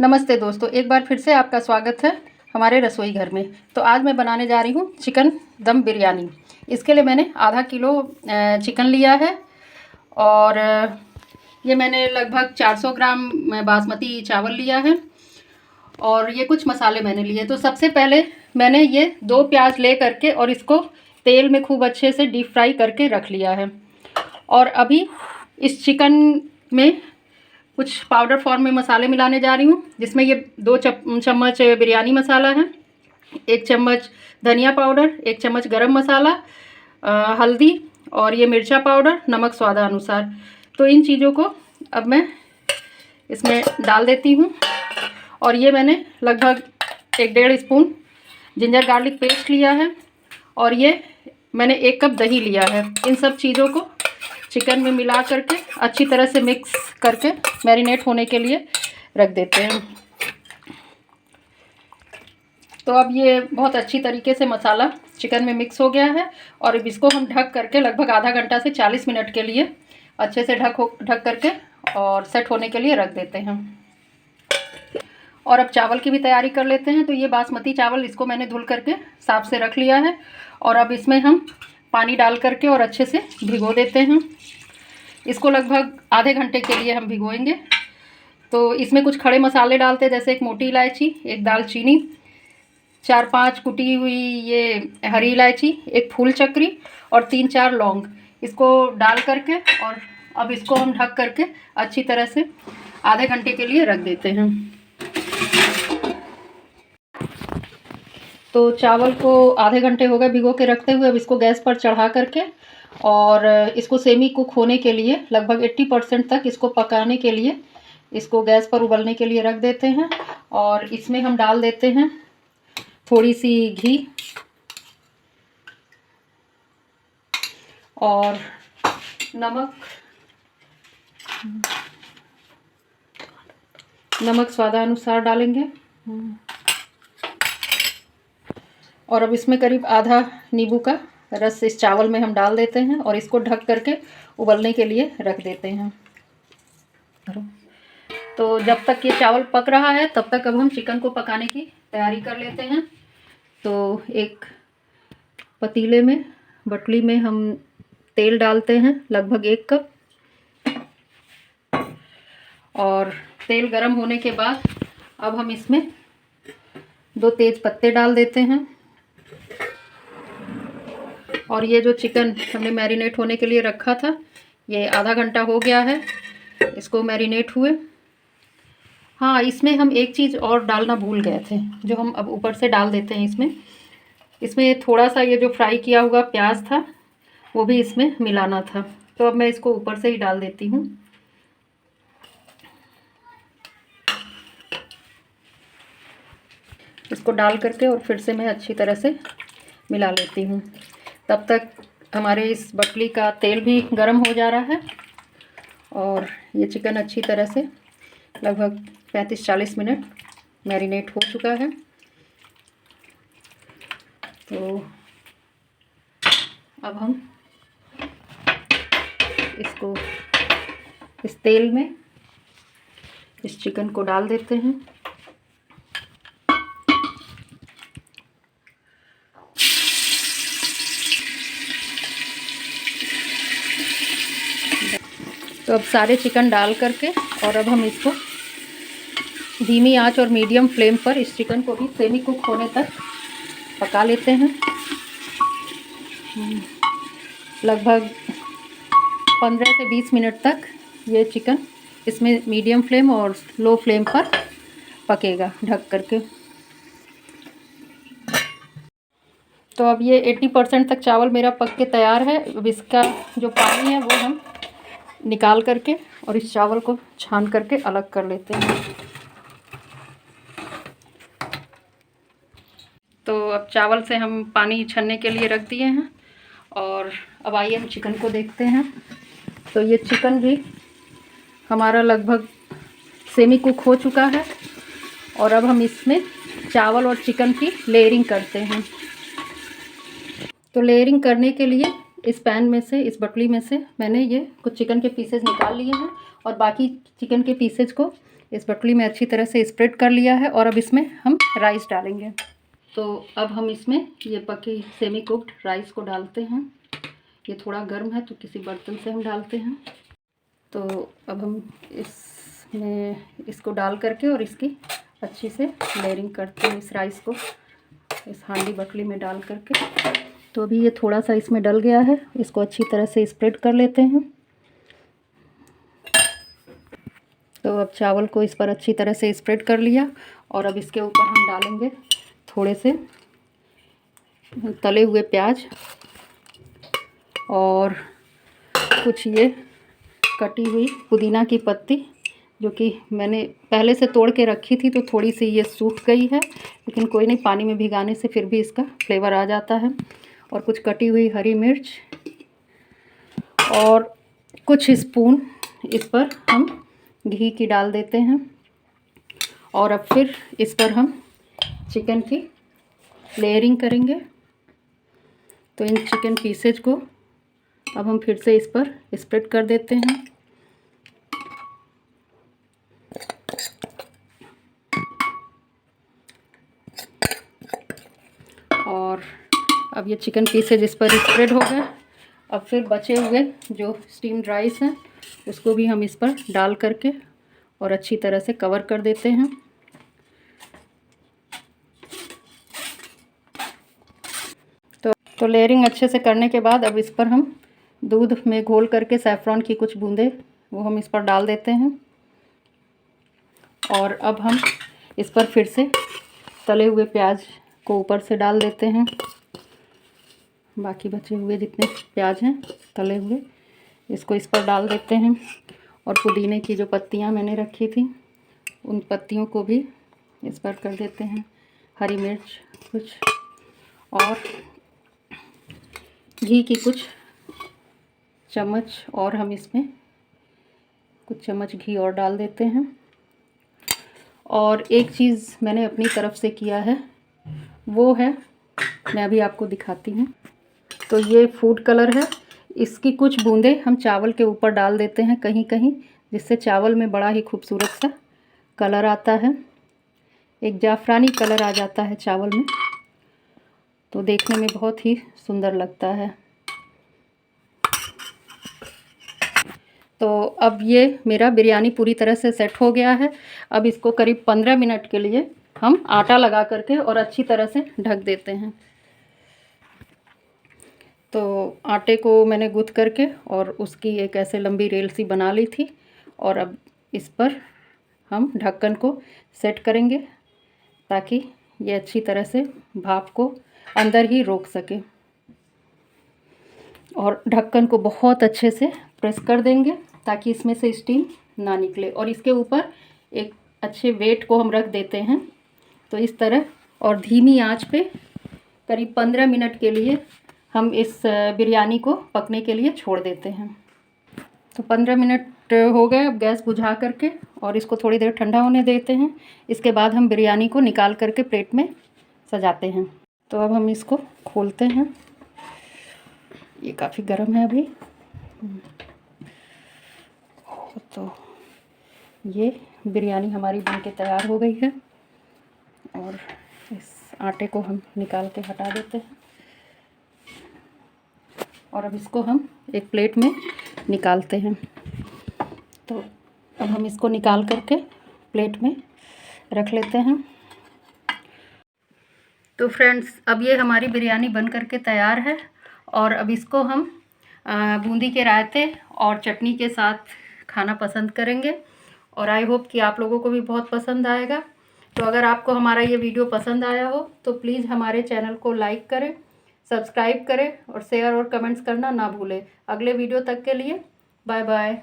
नमस्ते दोस्तों, एक बार फिर से आपका स्वागत है हमारे रसोई घर में। तो आज मैं बनाने जा रही हूँ चिकन दम बिरयानी। इसके लिए मैंने आधा किलो चिकन लिया है और ये मैंने लगभग 400 ग्राम बासमती चावल लिया है और ये कुछ मसाले मैंने लिए। तो सबसे पहले मैंने ये 2 प्याज ले करके और इसको तेल में खूब अच्छे से डीप फ्राई करके रख लिया है। और अभी इस चिकन में कुछ पाउडर फॉर्म में मसाले मिलाने जा रही हूँ, जिसमें ये 2 चम्मच बिरयानी मसाला है, 1 चम्मच धनिया पाउडर, 1 चम्मच गरम मसाला, हल्दी और ये मिर्चा पाउडर, नमक स्वादानुसार। तो इन चीज़ों को अब मैं इसमें डाल देती हूँ। और ये मैंने लगभग 1-1.5 स्पून जिंजर गार्लिक पेस्ट लिया है और ये मैंने 1 कप दही लिया है। इन सब चीज़ों को चिकन में मिला करके अच्छी तरह से मिक्स करके मैरिनेट होने के लिए रख देते हैं। तो अब ये बहुत अच्छी तरीके से मसाला चिकन में मिक्स हो गया है और अब इसको हम ढक करके लगभग आधा घंटा से 40 मिनट के लिए अच्छे से ढक करके और सेट होने के लिए रख देते हैं। और अब चावल की भी तैयारी कर लेते हैं। तो ये बासमती चावल, इसको मैंने धुल करके साफ से रख लिया है और अब इसमें हम पानी डाल करके और अच्छे से भिगो देते हैं। इसको लगभग आधे घंटे के लिए हम भिगोएंगे। तो इसमें कुछ खड़े मसाले डालते हैं, जैसे 1 मोटी इलायची, 1 दालचीनी, 4-5 कुटी हुई ये हरी इलायची, 1 फूल चक्री और 3-4 लौंग। इसको डाल करके और अब इसको हम ढक करके अच्छी तरह से आधे घंटे के लिए रख देते हैं। तो चावल को आधे घंटे हो गए भिगो के रखते हुए। अब इसको गैस पर चढ़ा करके और इसको सेमी कुक होने के लिए लगभग 80% तक इसको पकाने के लिए इसको गैस पर उबलने के लिए रख देते हैं। और इसमें हम डाल देते हैं थोड़ी सी घी और नमक स्वादानुसार डालेंगे। और अब इसमें करीब आधा नींबू का रस इस चावल में हम डाल देते हैं और इसको ढक करके उबलने के लिए रख देते हैं। तो जब तक ये चावल पक रहा है तब तक अब हम चिकन को पकाने की तैयारी कर लेते हैं। तो एक पतीले में, बटली में हम तेल डालते हैं लगभग 1 कप। और तेल गरम होने के बाद अब हम इसमें 2 तेज पत्ते डाल देते हैं। और ये जो चिकन हमने मैरिनेट होने के लिए रखा था, ये आधा घंटा हो गया है इसको मैरिनेट हुए। हाँ, इसमें हम एक चीज़ और डालना भूल गए थे, जो हम अब ऊपर से डाल देते हैं। इसमें थोड़ा सा ये जो फ्राई किया हुआ प्याज था वो भी इसमें मिलाना था। तो अब मैं इसको ऊपर से ही डाल देती हूँ। इसको डाल करके और फिर से मैं अच्छी तरह से मिला लेती हूँ। तब तक हमारे इस बटली का तेल भी गर्म हो जा रहा है और ये चिकन अच्छी तरह से लगभग 35-40 मिनट मैरिनेट हो चुका है। तो अब हम इसको इस तेल में इस चिकन को डाल देते हैं। तो अब सारे चिकन डाल करके और अब हम इसको धीमी आंच और मीडियम फ्लेम पर इस चिकन को भी सेमी कुक होने तक पका लेते हैं। लगभग 15 से 20 मिनट तक ये चिकन इसमें मीडियम फ्लेम और लो फ्लेम पर पकेगा ढक करके। तो अब ये 80% तक चावल मेरा पक के तैयार है। अब इसका जो पानी है वो हम निकाल करके और इस चावल को छान करके अलग कर लेते हैं। तो अब चावल से हम पानी छनने के लिए रख दिए हैं और अब आइए हम चिकन को देखते हैं। तो ये चिकन भी हमारा लगभग सेमी कुक हो चुका है और अब हम इसमें चावल और चिकन की लेयरिंग करते हैं। तो लेयरिंग करने के लिए इस पैन में से, इस बटली में से मैंने ये कुछ चिकन के पीसेज निकाल लिए हैं और बाकी चिकन के पीसेज को इस बटली में अच्छी तरह से स्प्रेड कर लिया है। और अब इसमें हम राइस डालेंगे। तो अब हम इसमें ये पकी सेमी कुक्ड राइस को डालते हैं। ये थोड़ा गर्म है तो किसी बर्तन से हम डालते हैं। तो अब हम इसमें इसको डाल करके और इसकी अच्छी से लेयरिंग करते हैं इस राइस को इस हांडी बटली में डाल करके। तो अभी ये थोड़ा सा इसमें डल गया है, इसको अच्छी तरह से स्प्रेड कर लेते हैं। तो अब चावल को इस पर अच्छी तरह से स्प्रेड कर लिया और अब इसके ऊपर हम डालेंगे थोड़े से तले हुए प्याज और कुछ ये कटी हुई पुदीना की पत्ती, जो कि मैंने पहले से तोड़ के रखी थी तो थोड़ी सी ये सूख गई है, लेकिन कोई नहीं, पानी में भिगाने से फिर भी इसका फ्लेवर आ जाता है। और कुछ कटी हुई हरी मिर्च और कुछ स्पून इस पर हम घी की डाल देते हैं। और अब फिर इस पर हम चिकन की लेयरिंग करेंगे। तो इन चिकन पीसेज को अब हम फिर से इस पर स्प्रेड कर देते हैं। और अब ये चिकन पीसेज इस पर स्प्रेड हो गए। अब फिर बचे हुए जो स्टीम्ड राइस हैं उसको भी हम इस पर डाल करके और अच्छी तरह से कवर कर देते हैं। तो लेयरिंग अच्छे से करने के बाद अब इस पर हम दूध में घोल करके सैफ़्रॉन की कुछ बूंदें वो हम इस पर डाल देते हैं। और अब हम इस पर फिर से तले हुए प्याज को ऊपर से डाल देते हैं। बाकी बचे हुए जितने प्याज हैं तले हुए इसको इस पर डाल देते हैं। और पुदीने की जो पत्तियां मैंने रखी थी उन पत्तियों को भी इस पर कर देते हैं। हरी मिर्च कुछ और घी की कुछ चम्मच और हम इसमें कुछ चम्मच घी और डाल देते हैं। और एक चीज़ मैंने अपनी तरफ से किया है वो है, मैं अभी आपको दिखाती हूँ। तो ये फूड कलर है, इसकी कुछ बूंदें हम चावल के ऊपर डाल देते हैं कहीं कहीं, जिससे चावल में बड़ा ही खूबसूरत सा कलर आता है। एक जाफरानी कलर आ जाता है चावल में, तो देखने में बहुत ही सुंदर लगता है। तो अब ये मेरा बिरयानी पूरी तरह से सेट हो गया है। अब इसको करीब 15 मिनट के लिए हम आटा लगा करके और अच्छी तरह से ढक देते हैं। तो आटे को मैंने गूँथ करके और उसकी एक ऐसे लंबी रेल सी बना ली थी और अब इस पर हम ढक्कन को सेट करेंगे ताकि ये अच्छी तरह से भाप को अंदर ही रोक सके। और ढक्कन को बहुत अच्छे से प्रेस कर देंगे ताकि इसमें से स्टीम ना निकले। और इसके ऊपर एक अच्छे वेट को हम रख देते हैं, तो इस तरह, और धीमी आंच पे करीब 15 मिनट के लिए हम इस बिरयानी को पकने के लिए छोड़ देते हैं। तो 15 मिनट हो गए, अब गैस बुझा करके और इसको थोड़ी देर ठंडा होने देते हैं। इसके बाद हम बिरयानी को निकाल करके प्लेट में सजाते हैं। तो अब हम इसको खोलते हैं। ये काफ़ी गर्म है अभी। तो ये बिरयानी हमारी बनके तैयार हो गई है और इस आटे को हम निकाल के हटा देते हैं। और अब इसको हम एक प्लेट में निकालते हैं। तो अब हम इसको निकाल करके प्लेट में रख लेते हैं। तो फ्रेंड्स, अब ये हमारी बिरयानी बन करके तैयार है और अब इसको हम बूंदी के रायते और चटनी के साथ खाना पसंद करेंगे। और आई होप कि आप लोगों को भी बहुत पसंद आएगा। तो अगर आपको हमारा ये वीडियो पसंद आया हो तो प्लीज़ हमारे चैनल को लाइक करें, सब्सक्राइब करें और शेयर और कमेंट्स करना ना भूलें। अगले वीडियो तक के लिए बाय बाय।